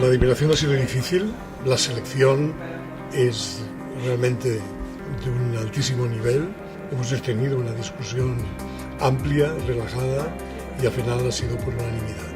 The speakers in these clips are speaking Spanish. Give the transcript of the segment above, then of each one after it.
La deliberación ha sido difícil, la selección es realmente de un altísimo nivel. Hemos tenido una discusión amplia, relajada y al final ha sido por unanimidad.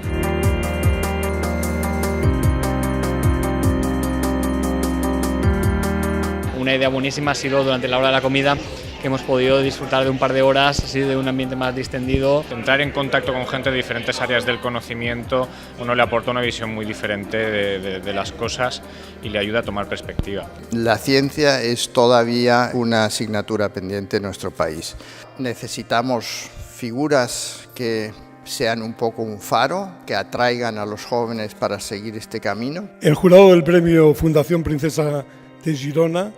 Una idea buenísima ha sido durante la hora de la comida, que hemos podido disfrutar de un par de horas así de un ambiente más distendido. Entrar en contacto con gente de diferentes áreas del conocimiento, uno le aporta una visión muy diferente de las cosas y le ayuda a tomar perspectiva. La ciencia es todavía una asignatura pendiente en nuestro país. Necesitamos figuras que sean un poco un faro, que atraigan a los jóvenes para seguir este camino. El jurado del premio Fundación Princesa de Girona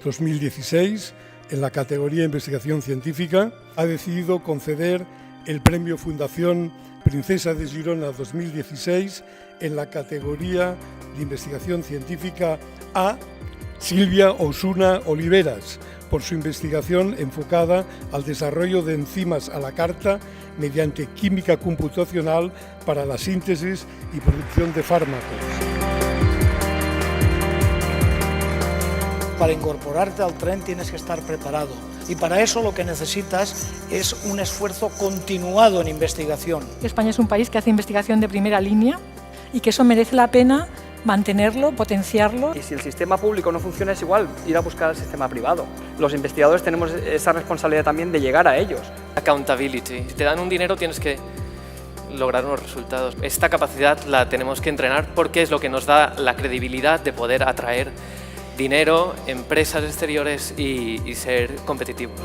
2016, en la categoría Investigación Científica, ha decidido conceder el premio Fundación Princesa de Girona 2016 en la categoría de Investigación Científica a Silvia Osuna Oliveras, por su investigación enfocada al desarrollo de enzimas a la carta mediante química computacional para la síntesis y producción de fármacos. Para incorporarte al tren tienes que estar preparado y para eso lo que necesitas es un esfuerzo continuado en investigación. España es un país que hace investigación de primera línea y que eso merece la pena mantenerlo, potenciarlo. Y si el sistema público no funciona, es igual ir a buscar al sistema privado. Los investigadores tenemos esa responsabilidad también de llegar a ellos. Accountability. Si te dan un dinero tienes que lograr unos resultados. Esta capacidad la tenemos que entrenar porque es lo que nos da la credibilidad de poder atraer dinero, empresas exteriores y ser competitivos.